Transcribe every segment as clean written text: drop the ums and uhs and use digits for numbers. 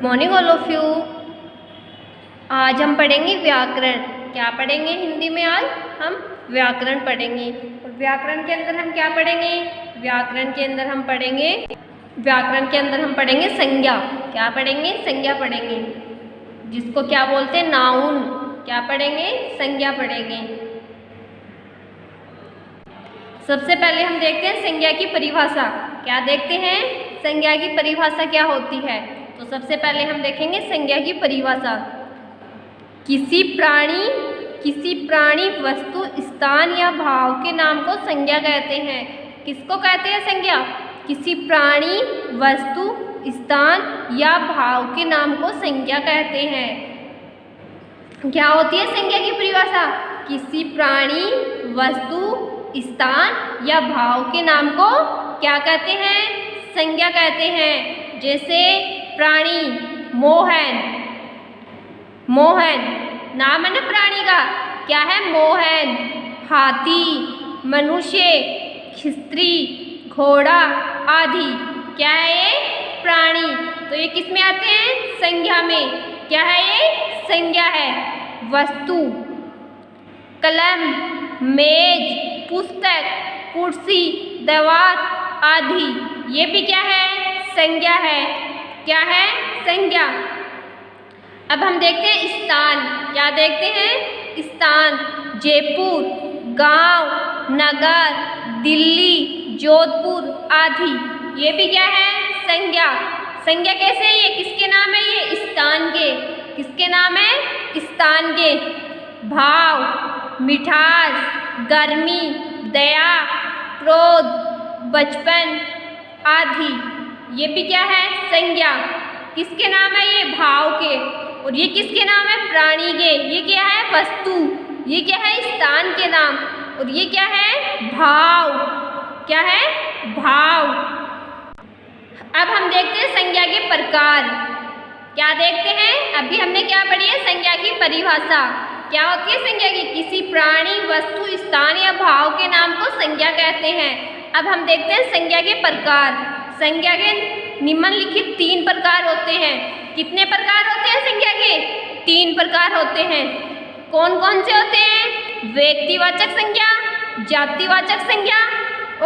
Morning all of you. आज हम पढ़ेंगे व्याकरण। क्या पढ़ेंगे हिंदी में? आज हम व्याकरण पढ़ेंगे। और व्याकरण के अंदर हम क्या पढ़ेंगे? व्याकरण के अंदर हम पढ़ेंगे संज्ञा। क्या पढ़ेंगे? संज्ञा पढ़ेंगे, जिसको क्या बोलते हैं? नाउन। क्या पढ़ेंगे? संज्ञा पढ़ेंगे। सबसे पहले हम देखते हैं संज्ञा की परिभाषा। क्या देखते हैं? संज्ञा की परिभाषा क्या होती है। तो सबसे पहले हम देखेंगे संज्ञा की परिभाषा। किसी प्राणी वस्तु स्थान या भाव के नाम को संज्ञा कहते हैं। किसको कहते हैं संज्ञा? किसी प्राणी वस्तु स्थान या भाव के नाम को संज्ञा कहते हैं। क्या होती है संज्ञा की परिभाषा? किसी प्राणी वस्तु स्थान या भाव के नाम को क्या कहते हैं? संज्ञा कहते हैं। जैसे प्राणी मोहन नाम है ना प्राणी का। क्या है? मोहन। हाथी, मनुष्य, स्त्री, घोड़ा आदि क्या है? ये प्राणी। तो ये किस में आते हैं? संज्ञा में। क्या है? ये संज्ञा है। वस्तु कलम, मेज, पुस्तक, कुर्सी, दीवार आदि ये भी क्या है? संज्ञा है। क्या है? संज्ञा। अब हम देखते हैं स्थान। क्या देखते हैं? स्थान जयपुर, गांव, नगर, दिल्ली, जोधपुर आदि ये भी क्या है? संज्ञा। संज्ञा कैसे है? ये किसके नाम है? ये स्थान के। किसके नाम है? स्थान के। भाव मिठास, गर्मी, दया, क्रोध, बचपन आदि ये भी क्या है? संज्ञा। किसके नाम है? ये भाव के। और ये किसके नाम है? प्राणी के। ये क्या है? वस्तु। ये क्या है? स्थान के नाम। और ये क्या है? भाव। क्या है? भाव। अब हम देखते हैं संज्ञा के प्रकार। क्या देखते हैं? अभी हमने क्या पढ़ी है? संज्ञा की परिभाषा। क्या होती है संज्ञा की? किसी प्राणी वस्तु स्थान या भाव के नाम को संज्ञा कहते हैं। अब हम देखते हैं संज्ञा के प्रकार। संज्ञा के निम्नलिखित 3 प्रकार होते हैं। कितने प्रकार होते हैं संज्ञा के? 3 प्रकार होते हैं। कौन कौन से होते हैं? व्यक्तिवाचक संज्ञा, जातिवाचक संज्ञा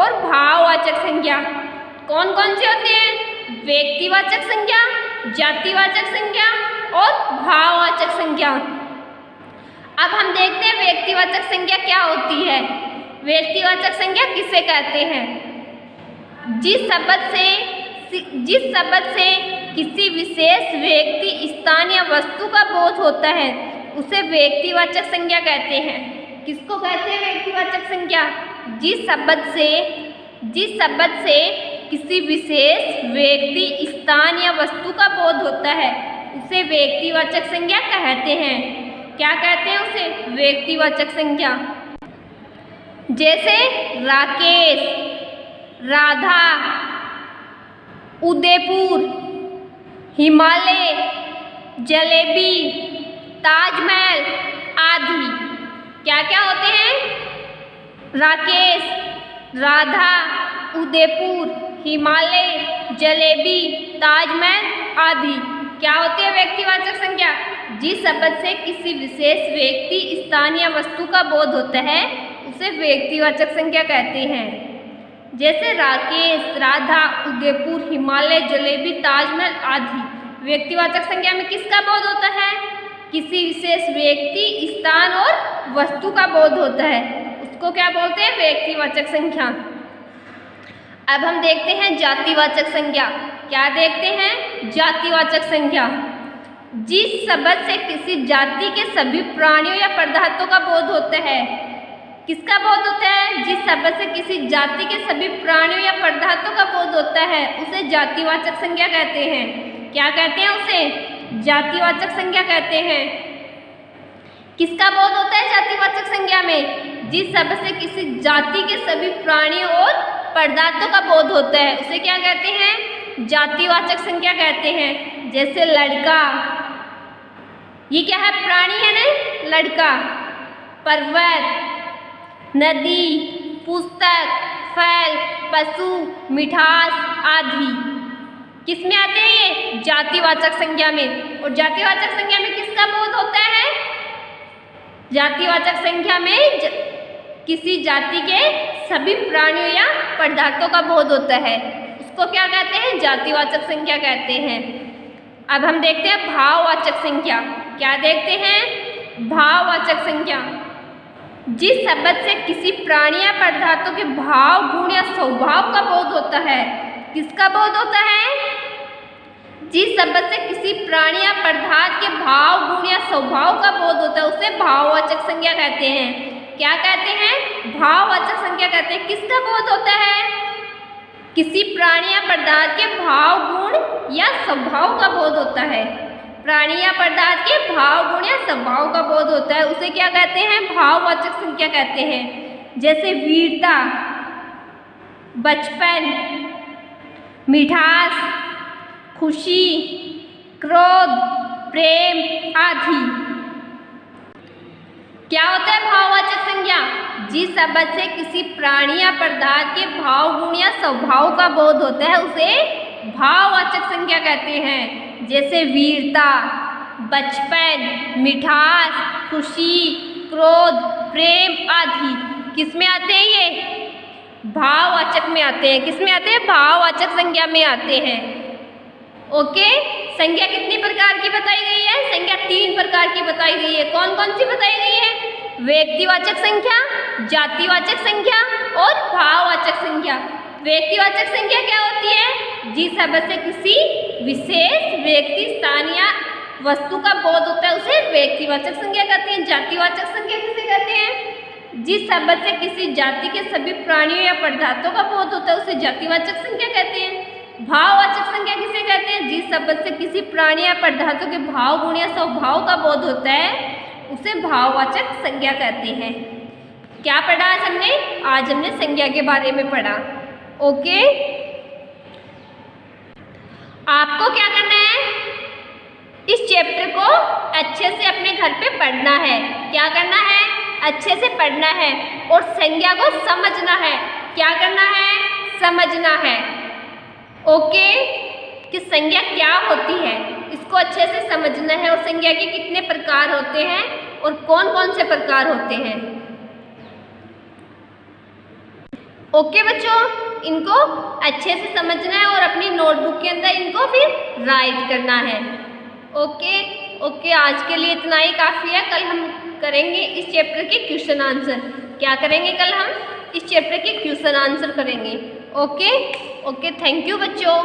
और भाववाचक संज्ञा। कौन कौन से होते हैं? व्यक्तिवाचक संज्ञा, जातिवाचक संज्ञा और भाववाचक संज्ञा। अब हम देखते हैं व्यक्तिवाचक संज्ञा क्या होती है। व्यक्तिवाचक संज्ञा किसे कहते हैं? जिस शब्द से किसी विशेष व्यक्ति, स्थान या वस्तु का बोध होता है उसे व्यक्तिवाचक संज्ञा कहते हैं। किसको कहते हैं व्यक्तिवाचक संज्ञा? जिस शब्द से किसी विशेष व्यक्ति, स्थान या वस्तु का बोध होता है उसे व्यक्तिवाचक संज्ञा कहते हैं। क्या कहते हैं उसे? व्यक्तिवाचक संज्ञा। जैसे राकेश, राधा, उदयपुर, हिमालय, जलेबी, ताजमहल आदि क्या क्या होते हैं? राकेश, राधा, उदयपुर, हिमालय, जलेबी, ताजमहल आदि क्या होते हैं? व्यक्तिवाचक संज्ञा। जिस शब्द से किसी विशेष व्यक्ति, स्थान या वस्तु का बोध होता है उसे व्यक्तिवाचक संज्ञा कहते हैं। जैसे राकेश, राधा, उदयपुर, हिमालय, जलेबी, ताजमहल आदि व्यक्तिवाचक संज्ञा में किसका बोध होता है? किसी विशेष व्यक्ति, स्थान और वस्तु का बोध होता है, उसको क्या बोलते हैं? व्यक्तिवाचक संज्ञा। अब हम देखते हैं जातिवाचक संज्ञा। क्या देखते हैं? जातिवाचक संज्ञा। जिस शब्द से किसी जाति के सभी प्राणियों या पदार्थों का बोध होता है। किसका बोध होता है? जिस शब्द से किसी जाति के सभी प्राणियों या पदार्थों का बोध होता है उसे जातिवाचक संज्ञा कहते हैं। क्या कहते हैं उसे? जातिवाचक संज्ञा कहते हैं। किसका बोध होता है जातिवाचक संज्ञा में? जिस शब्द से किसी जाति के सभी प्राणियों और पदार्थों का बोध होता है उसे क्या कहते हैं? जातिवाचक संज्ञा कहते हैं। जैसे लड़का, ये क्या है? प्राणी है ना, लड़का। पर्वत, नदी, पुस्तक, फल, पशु, मिठास आदि किस में आते हैं ये? जातिवाचक संज्ञा में। और जातिवाचक संज्ञा में किसका बोध होता है? जातिवाचक संज्ञा में किसी जाति के सभी प्राणियों या पदार्थों का बोध होता है, उसको क्या कहते हैं? जातिवाचक संज्ञा कहते हैं। अब हम देखते हैं भाववाचक संज्ञा। क्या देखते हैं? भाववाचक संज्ञा। जिस शब्द से किसी प्राणी या पदार्थों के भाव, गुण या स्वभाव का बोध होता है, किसका बोध होता है? जिस शब्द से किसी प्राणी या पदार्थ के भाव, गुण या स्वभाव का बोध होता है उसे भाववाचक संज्ञा कहते हैं। क्या कहते हैं? भाववाचक संज्ञा कहते हैं। किसका बोध होता है? किसी प्राणी या पदार्थ के भाव, गुण या स्वभाव का बोध होता है। प्राणी या पदार्थ के भाव, गुण या स्वभाव का बोध होता है, उसे क्या कहते हैं? भाववाचक संज्ञा कहते हैं। जैसे वीरता, बचपन, मिठास, खुशी, क्रोध, प्रेम आदि। क्या होता है भाववाचक संज्ञा? जिस शब्द से किसी प्राणी या पदार्थ के भाव, गुण या स्वभाव का बोध होता है उसे भाववाचक संज्ञा कहते हैं। जैसे वीरता, बचपन, मिठास, खुशी, क्रोध, प्रेम आदि। किस में आते हैं ये? भाववाचक में आते हैं। किस में आते हैं? भाववाचक संज्ञा में आते हैं। ओके, संज्ञा कितनी प्रकार की बताई गई है? संज्ञा 3 प्रकार की बताई गई है। कौन कौन सी बताई गई है? व्यक्तिवाचक संज्ञा, जातिवाचक संज्ञा और भाववाचक संज्ञा। व्यक्तिवाचक संज्ञा क्या होती है? जिस शब्द से किसी विशेष व्यक्ति, स्थान या वस्तु का बोध होता है उसे व्यक्तिवाचक संज्ञा कहते हैं। जातिवाचक संज्ञा किसे कहते हैं? जिस शब्द से किसी जाति के सभी प्राणियों या पदार्थों का बोध होता है उसे जातिवाचक संज्ञा कहते हैं। भाववाचक संज्ञा किसे कहते हैं? जिस शब्द से किसी प्राणी या पदार्थों के भाव, गुण या स्वभाव का बोध होता है उसे भाववाचक संज्ञा कहते हैं। क्या पढ़ा आज हमने? आज हमने संज्ञा के बारे में पढ़ा। ओके, आपको क्या करना है? इस चैप्टर को अच्छे से अपने घर पे पढ़ना है। क्या करना है? अच्छे से पढ़ना है और संज्ञा को समझना है। क्या करना है? समझना है। ओके, कि संज्ञा क्या होती है इसको अच्छे से समझना है और संज्ञा के कितने प्रकार होते हैं और कौन कौन से प्रकार होते हैं। ओके बच्चों, इनको अच्छे से समझना है और अपनी नोटबुक के अंदर इनको फिर राइट करना है। ओके, आज के लिए इतना ही काफ़ी है। कल हम करेंगे इस चैप्टर के क्वेश्चन आंसर। क्या करेंगे? कल हम इस चैप्टर के क्वेश्चन आंसर करेंगे। ओके, थैंक यू बच्चों।